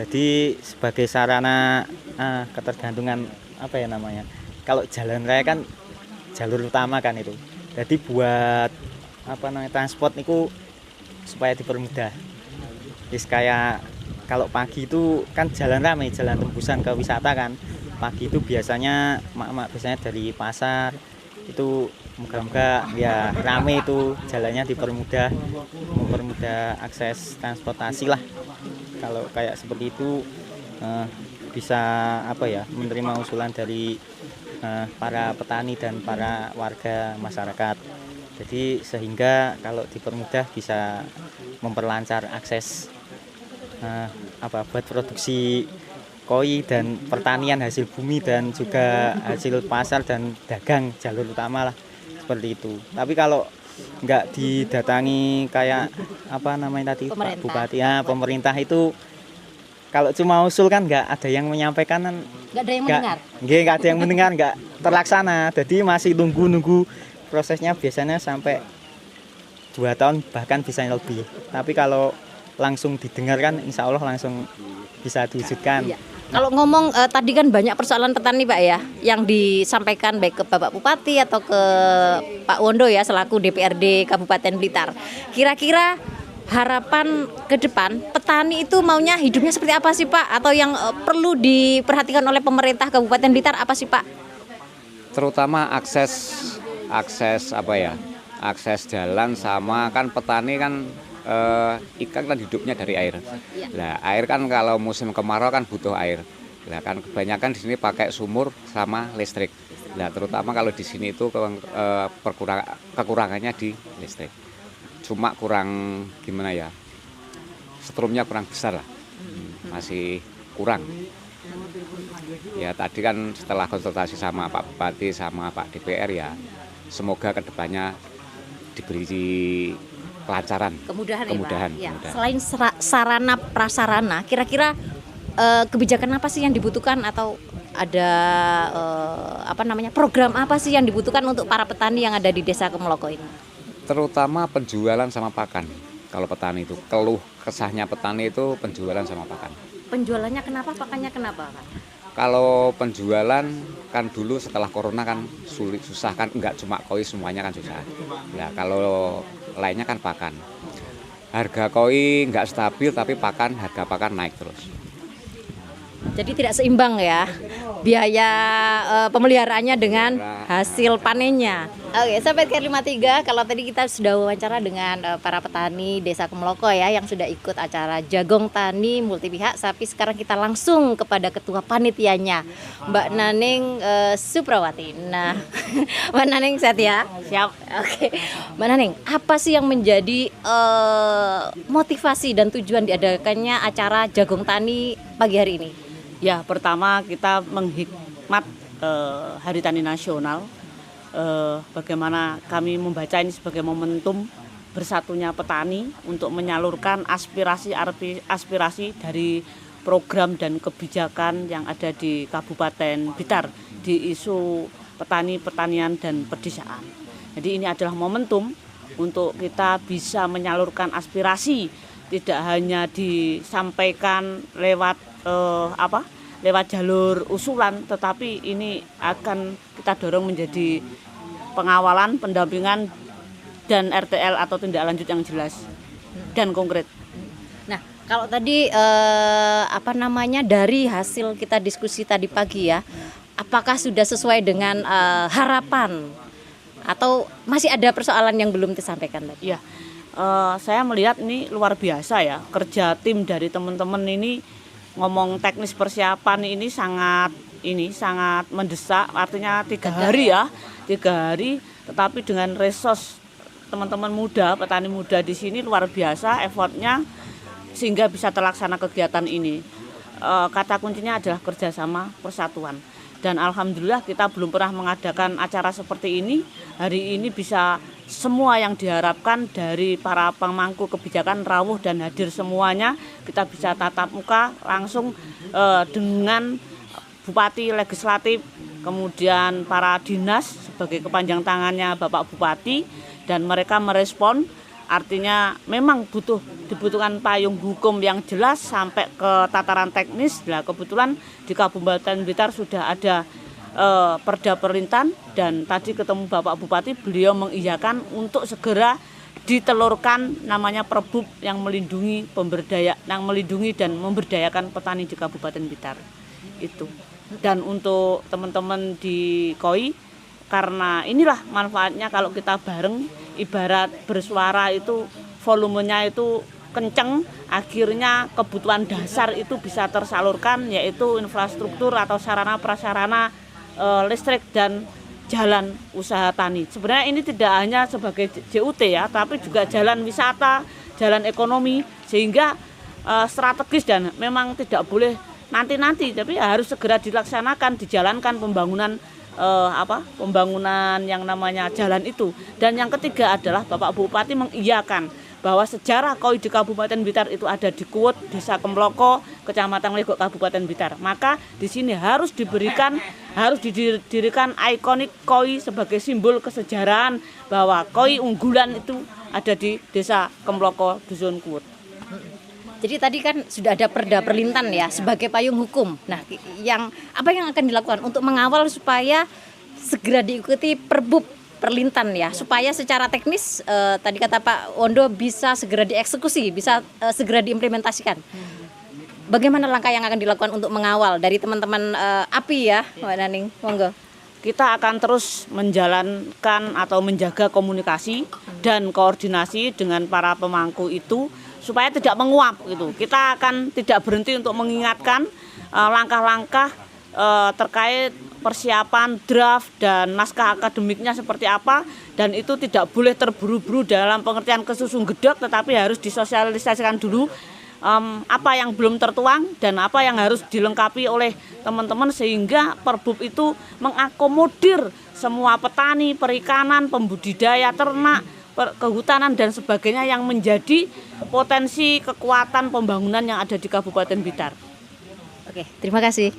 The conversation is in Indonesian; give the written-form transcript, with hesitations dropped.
Jadi sebagai sarana ketergantungan apa ya namanya? Kalau jalan raya kan jalur utama kan itu. Jadi buat apa namanya transport itu supaya dipermudah. Jadi kayak kalau pagi itu kan jalan ramai, jalan tembusan ke wisata kan. Pagi itu biasanya mak-mak biasanya dari pasar itu moga-moga ya rame itu jalannya dipermudah, mempermudah akses transportasi lah. Kalau kayak seperti itu bisa apa ya menerima usulan dari para petani dan para warga masyarakat. Jadi sehingga kalau dipermudah bisa memperlancar akses apa buat produksi koi dan pertanian hasil bumi dan juga hasil pasar dan dagang jalur utama lah seperti itu. Tapi kalau nggak didatangi kayak apa namanya tadi Pak Bupati ya pemerintah itu kalau cuma usul kan nggak ada yang menyampaikan kan Nggak ada yang mendengar. nggak ada yang mendengar nggak terlaksana. Jadi masih nunggu prosesnya biasanya sampai 2 tahun bahkan bisa lebih. Tapi kalau langsung didengarkan insya Allah langsung bisa diwujudkan. Iya. Kalau ngomong tadi kan banyak persoalan petani Pak ya yang disampaikan baik ke Bapak Bupati atau ke Pak Wondo ya selaku DPRD Kabupaten Blitar. Kira-kira harapan ke depan petani itu maunya hidupnya seperti apa sih Pak? Atau yang perlu diperhatikan oleh pemerintah Kabupaten Blitar apa sih Pak? Terutama akses apa ya? Akses jalan sama kan petani kan ikan kan hidupnya dari air. Nah, air kan kalau musim kemarau kan butuh air. Nah, kan kebanyakan di sini pakai sumur sama listrik. Nah, terutama kalau di sini itu kekurangannya di listrik. Cuma kurang gimana ya? Setrumnya kurang besar lah. Masih kurang. Ya, tadi kan setelah konsultasi sama Pak Bupati sama Pak DPR ya, semoga kedepannya diberi kelancaran, kemudahan. Ya. Selain sarana prasarana, kira-kira kebijakan apa sih yang dibutuhkan atau ada program apa sih yang dibutuhkan untuk para petani yang ada di Desa Kemloko ini? Terutama penjualan sama pakan. Kalau petani itu keluh kesahnya petani itu penjualan sama pakan. Penjualannya kenapa, pakannya kenapa, Kak? Kalau penjualan kan dulu setelah corona kan susah kan, enggak cuma koi semuanya kan susah. Nah kalau lainnya kan pakan. Harga koi enggak stabil tapi harga pakan naik terus. Jadi tidak seimbang ya biaya pemeliharaannya dengan hasil panennya. Oke, Sobat Care 53, kalau tadi kita sudah wawancara dengan para petani Desa Kemloko ya yang sudah ikut acara Jagong Tani multi pihak, tapi sekarang kita langsung kepada ketua panitianya, Mbak Naning Suprawati. Nah, Mbak Naning sehat ya? Siap. Oke, Mbak Naning, apa sih yang menjadi motivasi dan tujuan diadakannya acara Jagong Tani pagi hari ini? Ya, pertama kita menghikmat Hari Tani Nasional. Bagaimana kami membaca ini sebagai momentum bersatunya petani untuk menyalurkan aspirasi dari program dan kebijakan yang ada di Kabupaten Blitar di isu petani, pertanian, dan pedesaan. Jadi ini adalah momentum untuk kita bisa menyalurkan aspirasi, tidak hanya disampaikan lewat lewat jalur usulan, tetapi ini akan kita dorong menjadi pengawalan, pendampingan, dan RTL atau tindak lanjut yang jelas dan konkret. Nah, kalau tadi dari hasil kita diskusi tadi pagi ya, apakah sudah sesuai dengan harapan atau masih ada persoalan yang belum disampaikan tadi? Ya, saya melihat ini luar biasa ya, kerja tim dari teman-teman ini. Ngomong teknis persiapan ini sangat mendesak, artinya 3 hari ya, 3 hari, tetapi dengan resource teman-teman muda, petani muda di sini luar biasa effortnya sehingga bisa terlaksana kegiatan ini. Kata kuncinya adalah kerjasama, persatuan. Dan alhamdulillah kita belum pernah mengadakan acara seperti ini. Hari ini bisa semua yang diharapkan dari para pemangku kebijakan rawuh dan hadir semuanya. Kita bisa tatap muka langsung dengan Bupati, Legislatif, kemudian para dinas sebagai kepanjang tangannya Bapak Bupati, dan mereka merespon Artinya memang dibutuhkan payung hukum yang jelas sampai ke tataran teknis. Nah, kebetulan di Kabupaten Blitar sudah ada Perda Perlintan, dan tadi ketemu Bapak Bupati, beliau mengiyakan untuk segera ditelurkan namanya Perbub yang melindungi dan memberdayakan petani di Kabupaten Blitar. Itu. Dan untuk teman-teman di KOI, karena inilah manfaatnya kalau kita bareng, ibarat bersuara itu volumenya itu kenceng, akhirnya kebutuhan dasar itu bisa tersalurkan, yaitu infrastruktur atau sarana prasarana listrik dan jalan usaha tani. Sebenarnya ini tidak hanya sebagai JUT ya, tapi juga jalan wisata, jalan ekonomi, sehingga strategis dan memang tidak boleh nanti-nanti, tapi harus segera dilaksanakan, dijalankan pembangunan pembangunan yang namanya jalan itu. Dan yang ketiga adalah Bapak Bupati mengiyakan bahwa sejarah KOI di Kabupaten Blitar itu ada di Kuwut, Desa Kemloko, Kecamatan Legok, Kabupaten Blitar. Maka di sini harus didirikan ikonik KOI sebagai simbol kesejarahan bahwa KOI unggulan itu ada di Desa Kemloko, Dusun Kuwut. Jadi tadi kan sudah ada Perda Perlintan ya sebagai payung hukum. Nah, apa yang akan dilakukan untuk mengawal supaya segera diikuti Perbub Perlintan ya, supaya secara teknis tadi kata Pak Wondo bisa segera dieksekusi, bisa segera diimplementasikan. Bagaimana langkah yang akan dilakukan untuk mengawal dari teman-teman API ya, Mbak Naning? Monggo. Kita akan terus menjalankan atau menjaga komunikasi dan koordinasi dengan para pemangku itu supaya tidak menguap gitu. Kita akan tidak berhenti untuk mengingatkan langkah-langkah terkait persiapan draft dan naskah akademiknya seperti apa, dan itu tidak boleh terburu-buru dalam pengertian kesusung gedok, tetapi harus disosialisasikan dulu apa yang belum tertuang dan apa yang harus dilengkapi oleh teman-teman, sehingga Perbub itu mengakomodir semua petani, perikanan, pembudidaya ternak, kehutanan dan sebagainya yang menjadi potensi kekuatan pembangunan yang ada di Kabupaten Blitar. Oke, terima kasih.